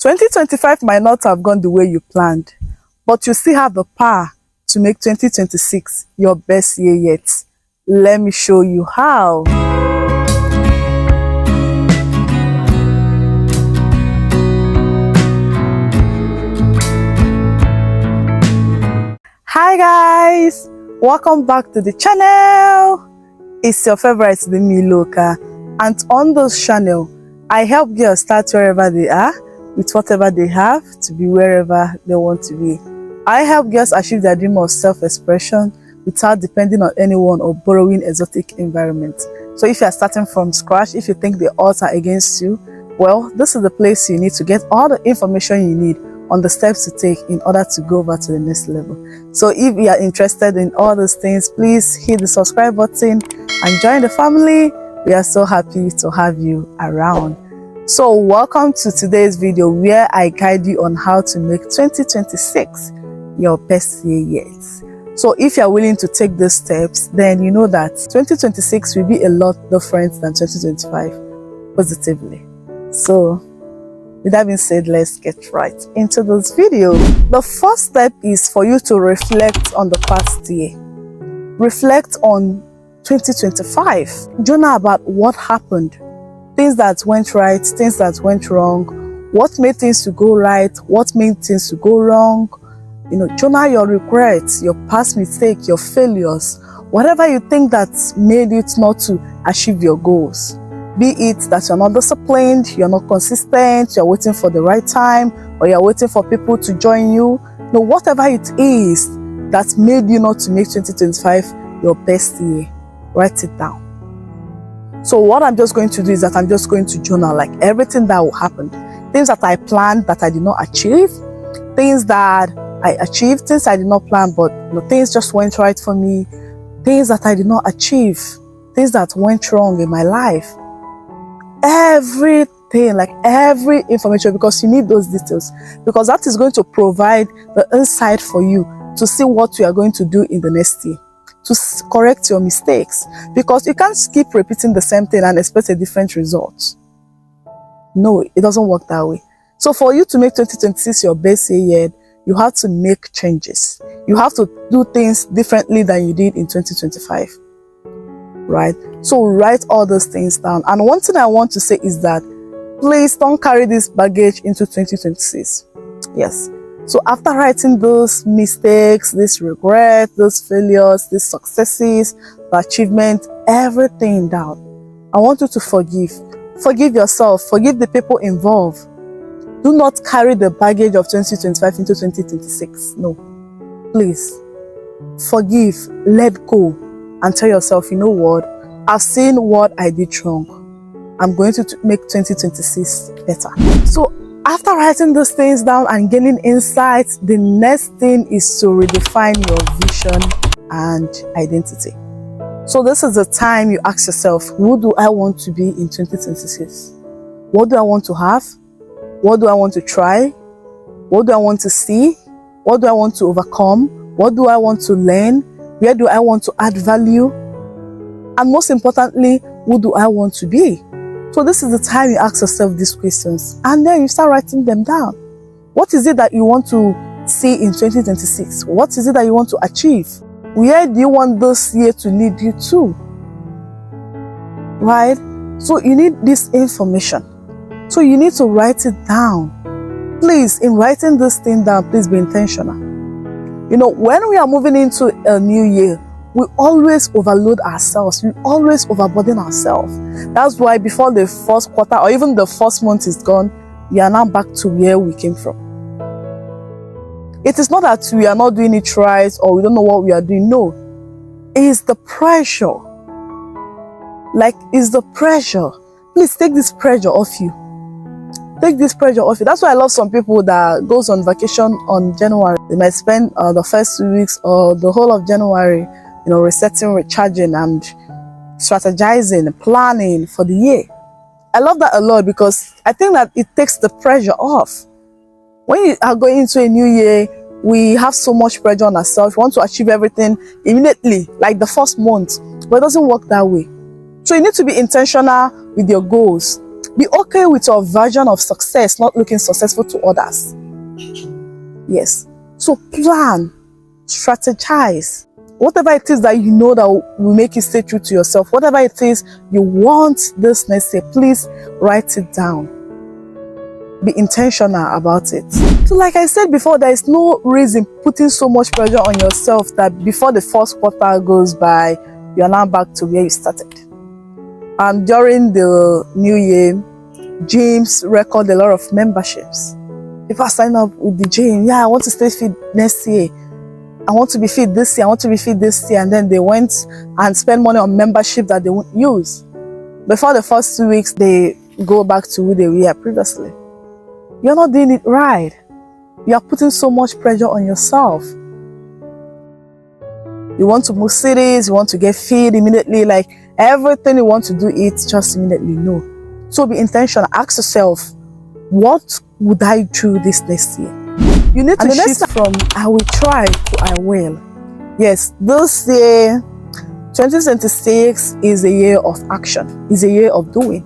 2025 might not have gone the way you planned, but you still have the power to make 2026 your best year yet. Let me show you how. Hi guys, welcome back to the channel. It's your favorite dimmailoka, and on this channel I help girls start wherever they are with whatever they have to be wherever they want to be. I help girls achieve their dream of self-expression without depending on anyone or borrowing exotic environment. So if you are starting from scratch, if you think the odds are against you, well, this is the place you need to get all the information you need on the steps to take in order to go over to the next level. So if you are interested in all those things, please hit the subscribe button and join the family. We are so happy to have you around. So welcome to today's video where I guide you on how to make 2026 your best year yet. So if you are willing to take these steps, then you know that 2026 will be a lot different than 2025 positively. So with that being said, let's get right into this video. The first step is for you to reflect on the past year. Reflect on 2025. Journal about what happened. Things that went right, things that went wrong. What made things to go right, what made things to go wrong. Journal your regrets, your past mistakes, your failures. Whatever you think that made it not to achieve your goals. Be it that you're not disciplined, you're not consistent, you're waiting for the right time, or you're waiting for people to join you. Whatever it is that made you not to make 2025 your best year, write it down. So what I'm just going to do is that I'm just going to journal like everything that will happen. Things that I planned that I did not achieve, things that I achieved, things I did not plan, but things just went right for me, things that I did not achieve, things that went wrong in my life. Everything, like every information, because you need those details, because that is going to provide the insight for you to see what you are going to do in the next year, to correct your mistakes, because you can't keep repeating the same thing and expect a different result. No, it doesn't work that way. So for you to make 2026 your best year yet, you have to make changes. You have to do things differently than you did in 2025. Right? So write all those things down. And one thing I want to say is that please don't carry this baggage into 2026. Yes. So after writing those mistakes, this regret, those failures, these successes, the achievement, everything down, I want you to forgive. Forgive yourself. Forgive the people involved. Do not carry the baggage of 2025 into 2026. No. Please. Forgive. Let go. And tell yourself, you know what? I've seen what I did wrong. I'm going to make 2026 better. So after writing those things down and gaining insights, the next thing is to redefine your vision and identity. So this is the time you ask yourself, who do I want to be in 2026? What do I want to have? What do I want to try? What do I want to see? What do I want to overcome? What do I want to learn? Where do I want to add value? And most importantly, who do I want to be? So this is the time you ask yourself these questions, and then you start writing them down. What is it that you want to see in 2026? What is it that you want to achieve? Where do you want this year to lead you to? Right? So you need this information. So you need to write it down. Please, in writing this thing down, please be intentional. When we are moving into a new year, we always overload ourselves. We always overburden ourselves. That's why before the first quarter or even the first month is gone, we are now back to where we came from. It is not that we are not doing it right or we don't know what we are doing. No. It's the pressure. It's the pressure. Please take this pressure off you. Take this pressure off you. That's why I love some people that goes on vacation on January. They might spend the first 2 weeks or the whole of January, resetting, recharging, and strategizing, planning for the year. I love that a lot because I think that it takes the pressure off. When you are going into a new year, we have so much pressure on ourselves. We want to achieve everything immediately, like the first month, but it doesn't work that way. So you need to be intentional with your goals. Be okay with your version of success not looking successful to others. Yes. So plan, strategize. Whatever it is that you know that will make you stay true to yourself, whatever it is you want this next year, please write it down. Be intentional about it. So like I said before, there is no reason putting so much pressure on yourself that before the first quarter goes by, you are now back to where you started. During the new year, gyms record a lot of memberships. People are signing up with the gym. Yeah, I want to stay fit next year. I want to be fit this year. I want to be fit this year. And then they went and spent money on membership that they won't use. Before the first 2 weeks, they go back to who they were previously. You're not doing it right. You are putting so much pressure on yourself. You want to move cities, you want to get fit immediately, like everything you want to do it just immediately. No. So be intentional. Ask yourself, what would I do this next year? You need to shift from I will try to I will. Yes, this year, 2026 is a year of action, is a year of doing.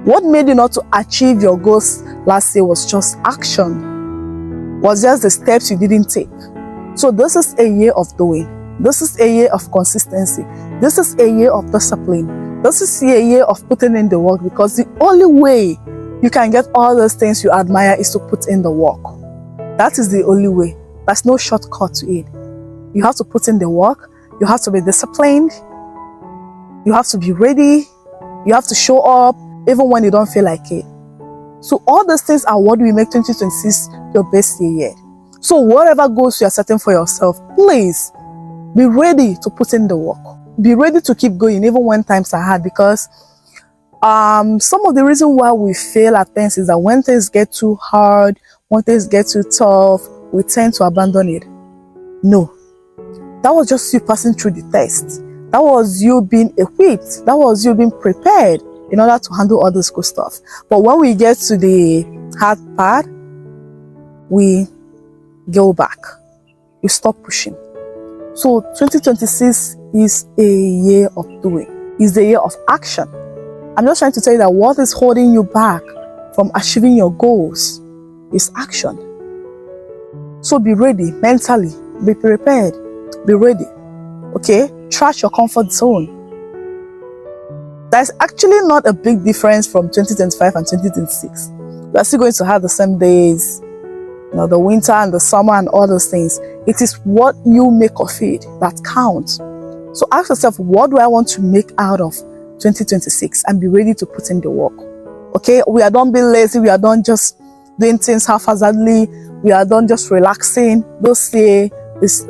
What made you not to achieve your goals last year was just action, was just the steps you didn't take. So this is a year of doing. This is a year of consistency. This is a year of discipline. This is a year of putting in the work, because the only way you can get all those things you admire is to put in the work. That is the only way. There's no shortcut to it. You have to put in the work. You have to be disciplined. You have to be ready. You have to show up even when you don't feel like it. So all those things are what will make 2026 your best year yet. So whatever goals you are setting for yourself, please be ready to put in the work. Be ready to keep going even when times are hard, because some of the reason why we fail at things is that when things get too hard, when things get too tough, we tend to abandon it. No. That was just you passing through the test. That was you being equipped. That was you being prepared in order to handle all this good stuff. But when we get to the hard part, we go back. We stop pushing. So 2026 is a year of doing. It's a year of action. I'm just trying to tell you that what is holding you back from achieving your goals is action. So be ready mentally, be prepared, be ready. Okay? Trash your comfort zone. There's actually not a big difference from 2025 and 2026. We are still going to have the same days, the winter and the summer and all those things. It is what you make of it that counts. So ask yourself, what do I want to make out of 2026, and be ready to put in the work. Okay, we are done being lazy. We are done just doing things haphazardly. We are done just relaxing. This year is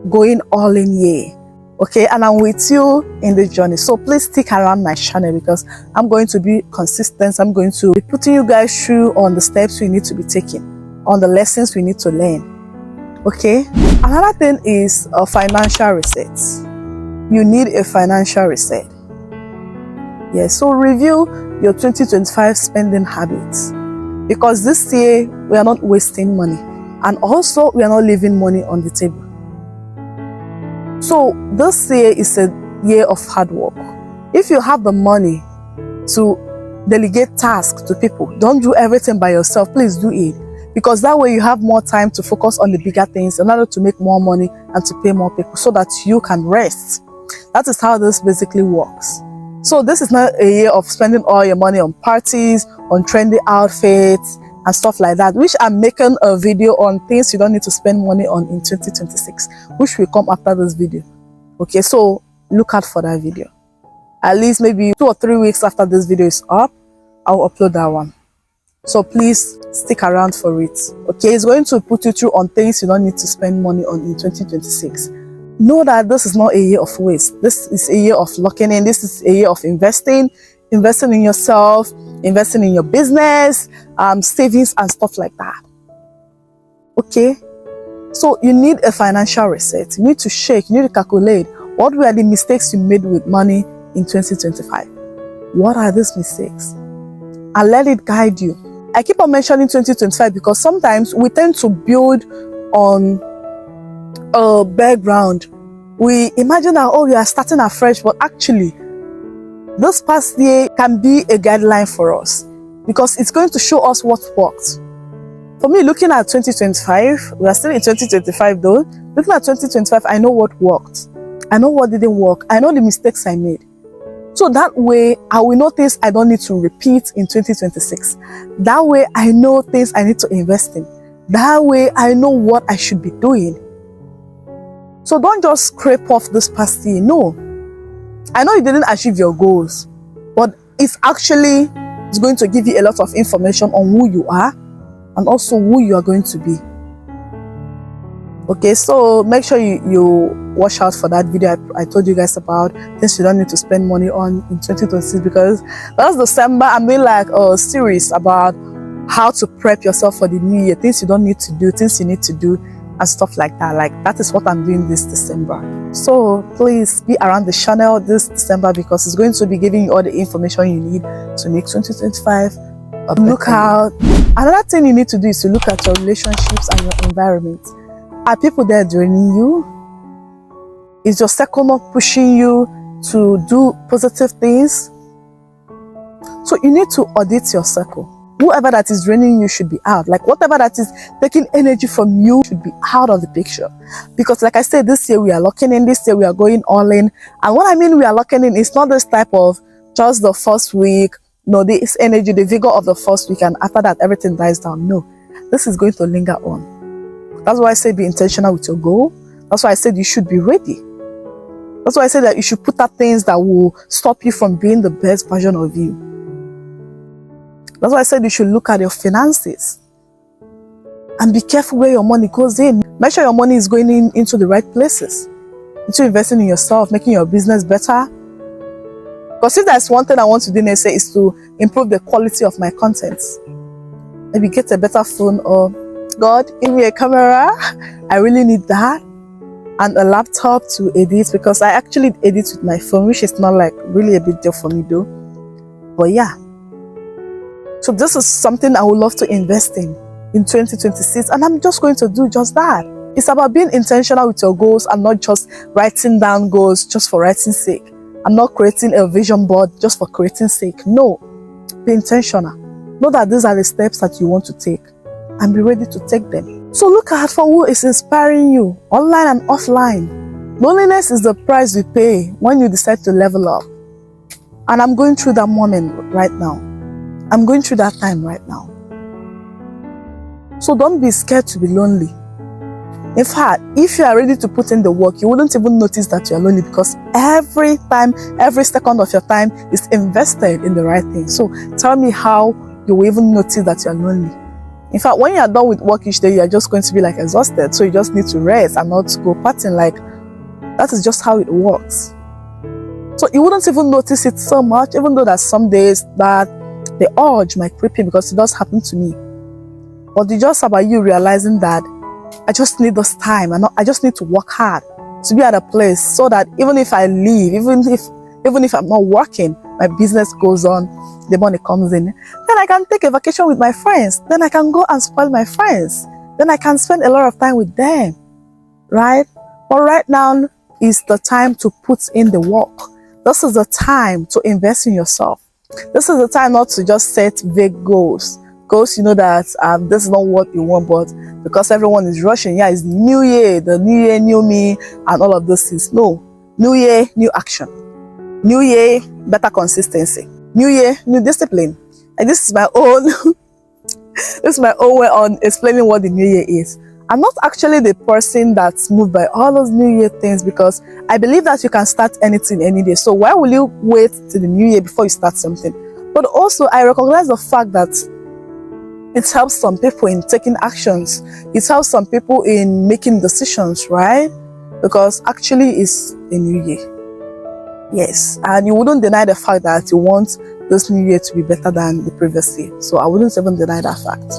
going all in year. Okay, and I'm with you in this journey. So please stick around my channel, because I'm going to be consistent. I'm going to be putting you guys through on the steps we need to be taking, on the lessons we need to learn. Okay, another thing is a financial reset. You need a financial reset. Yes, so review your 2025 spending habits, because this year we are not wasting money, and also we are not leaving money on the table. So this year is a year of hard work. If you have the money to delegate tasks to people, don't do everything by yourself. Please do it, because that way you have more time to focus on the bigger things in order to make more money and to pay more people, so that you can rest. That is how this basically works. So this is not a year of spending all your money on parties, on trendy outfits and stuff like that, which I'm making a video on things you don't need to spend money on in 2026, which will come after this video. Okay, so look out for that video. At least maybe 2 or 3 weeks after this video is up, I'll upload that one. So please stick around for it. Okay, it's going to put you through on things you don't need to spend money on in 2026. Know that this is not a year of waste. This is a year of locking in. This is a year of investing in yourself, investing in your business, savings and stuff like that. Okay? So you need a financial reset. You need to shake, you need to calculate what were the mistakes you made with money in 2025. What are these mistakes? And let it guide you. I keep on mentioning 2025 because sometimes we tend to build on a background. We imagine that, oh, we are starting afresh, but actually This past year can be a guideline for us because it's going to show us what worked. For me, looking at 2025, we are still in 2025 though. Looking at 2025, I know what worked. I know what didn't work. I know the mistakes I made. So that way, I will know things I don't need to repeat in 2026. That way, I know things I need to invest in. That way, I know what I should be doing. So don't just scrape off this past year. No. I know you didn't achieve your goals, but it's actually going to give you a lot of information on who you are and also who you are going to be. Okay, so make sure you watch out for that video I told you guys about, things you don't need to spend money on in 2026, because last December I'm doing like a series about how to prep yourself for the new year, things you don't need to do, things you need to do, and stuff like that. Like, that is what I'm doing this December. So please be around the channel this December, because it's going to be giving you all the information you need to make 2025 a look out. Another thing you need to do is to look at your relationships and your environment. Are people there draining you? Is your circle not pushing you to do positive things? So you need to audit your circle. Whoever that is draining you should be out. Like, whatever that is taking energy from you should be out of the picture. Because like I said, this year we are locking in, this year we are going all in. And what I mean we are locking in, it's not this type of just the first week, no, this energy, the vigor of the first week, and after that everything dies down. No, this is going to linger on. That's why I say be intentional with your goal. That's why I said you should be ready. That's why I said that you should put out things that will stop you from being the best version of you. That's why I said you should look at your finances and be careful where your money goes in. Make sure your money is going into the right places, into investing in yourself, making your business better. Because if there's one thing I want to do next year is to improve the quality of my content. Maybe get a better phone, or God, give me a camera. I really need that. And a laptop to edit, because I actually edit with my phone, which is not like really a big deal for me though. But yeah. So this is something I would love to invest in 2026, and I'm just going to do just that. It's about being intentional with your goals and not just writing down goals just for writing's sake. I'm not creating a vision board just for creating sake. No, be intentional. Know that these are the steps that you want to take and be ready to take them. So look out for who is inspiring you, online and offline. Loneliness is the price we pay when you decide to level up. And I'm going through that moment right now. I'm going through that time right now. So don't be scared to be lonely. In fact, if you are ready to put in the work, you wouldn't even notice that you are lonely, because every time, every second of your time is invested in the right thing. So tell me how you will even notice that you are lonely. In fact, when you are done with work each day, you are just going to be like exhausted. So you just need to rest and not go partying. Like, that is just how it works. So you wouldn't even notice it so much, even though that some days that the urge might creep in, because it does happen to me. But it's just about you realizing that I just need this time, and I just need to work hard to be at a place so that even if I leave, even if I'm not working, my business goes on, the money comes in, then I can take a vacation with my friends. Then I can go and spoil my friends. Then I can spend a lot of time with them, right? But right now is the time to put in the work. This is the time to invest in yourself. This is the time not to just set vague goals. Goals, you know that this is not what you want, but because everyone is rushing, yeah, it's the new year, new me, and all of those things. No, new year, new action. New year, better consistency. New year, new discipline. And this is my own, this is my own way on explaining what the new year is. I'm not actually the person that's moved by all those new year things, because I believe that you can start anything any day. So why will you wait till the new year before you start something? But also, I recognize the fact that it helps some people in taking actions. It helps some people in making decisions, right? Because actually it's a new year. Yes, and you wouldn't deny the fact that you want this new year to be better than the previous year. So I wouldn't even deny that fact.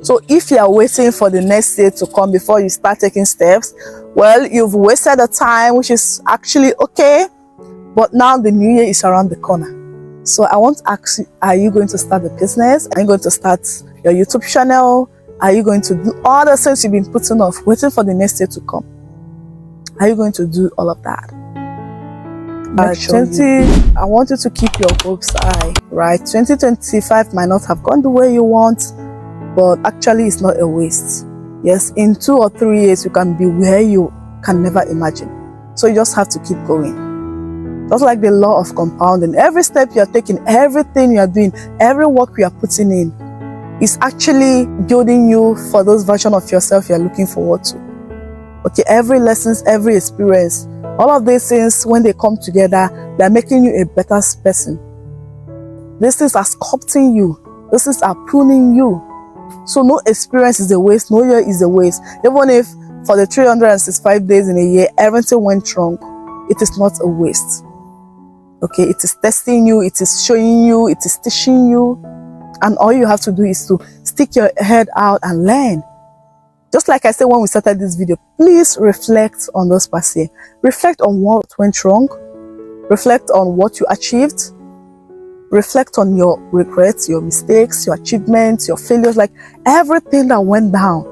So if you are waiting for the next year to come before you start taking steps, well, you've wasted the time, which is actually okay. But now the new year is around the corner. So I want to ask you, are you going to start a business? Are you going to start your YouTube channel? Are you going to do all the things you've been putting off, waiting for the next year to come? Are you going to do all of that? I want you to keep your hopes high, right? 2025 might not have gone the way you want, but actually it's not a waste. Yes, in 2 or 3 years you can be where you can never imagine. So you just have to keep going. Just like the law of compounding, every step you are taking, everything you are doing, every work you are putting in is actually building you for those version of yourself you are looking forward to. Okay, every lessons, every experience, all of these things, when they come together, they're making you a better person. These things are sculpting you. These things are pruning you. So no experience is a waste, no year is a waste. Even if for the 365 days in a year, everything went wrong, it is not a waste. Okay, it is testing you, it is showing you, it is teaching you. And all you have to do is to stick your head out and learn. Just like I said when we started this video, please reflect on those past year. Reflect on what went wrong. Reflect on what you achieved. Reflect on your regrets, your mistakes, your achievements, your failures, like everything that went down.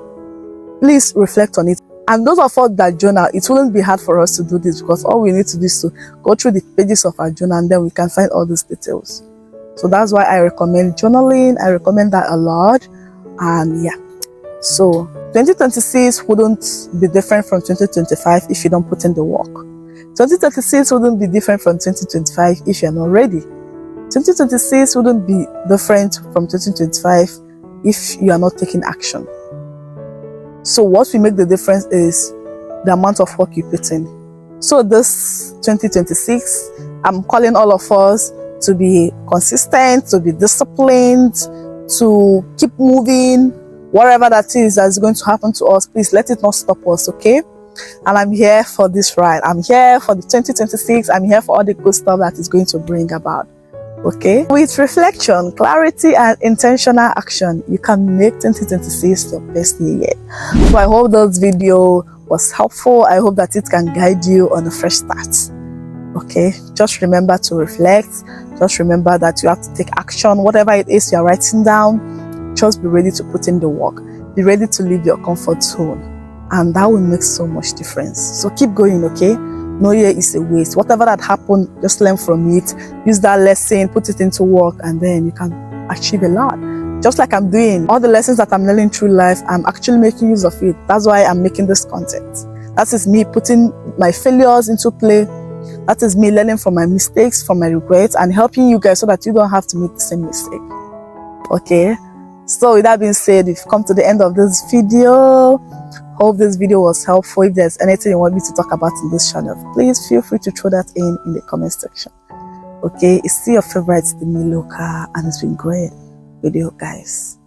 Please reflect on it. And those of us that journal, it wouldn't be hard for us to do this because all we need to do is to go through the pages of our journal and then we can find all these details. So that's why I recommend journaling. I recommend that a lot. And yeah. So 2026 wouldn't be different from 2025 if you don't put in the work. 2026 wouldn't be different from 2025 if you're not ready. 2026 wouldn't be different from 2025 if you are not taking action. So what will make the difference is the amount of work you put in. So this 2026, I'm calling all of us to be consistent, to be disciplined, to keep moving. Whatever that is that's going to happen to us, please let it not stop us, okay? And I'm here for this ride. I'm here for the 2026. I'm here for all the good stuff that is going to bring about, okay? With reflection, clarity, and intentional action, you can make 2026 your best year yet. So I hope this video was helpful. I hope that it can guide you on a fresh start, okay? Just remember to reflect. Just remember that you have to take action. Whatever it is you're writing down, just be ready to put in the work. Be ready to leave your comfort zone. And that will make so much difference. So keep going, okay? No year is a waste. Whatever that happened, just learn from it. Use that lesson, put it into work, and then you can achieve a lot. Just like I'm doing. All the lessons that I'm learning through life, I'm actually making use of it. That's why I'm making this content. That is me putting my failures into play. That is me learning from my mistakes, from my regrets, and helping you guys so that you don't have to make the same mistake. Okay? So with that being said, we've come to the end of this video. Hope this video was helpful. If there's anything you want me to talk about in this channel, please feel free to throw that in the comment section. Okay, it's still your favorite, dimmailoka, and it's been great video, guys.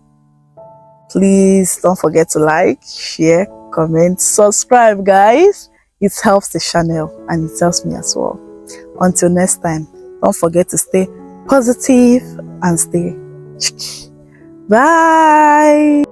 Please don't forget to like, share, comment, subscribe, guys. It helps the channel and it helps me as well. Until next time, don't forget to stay positive and stay. Bye.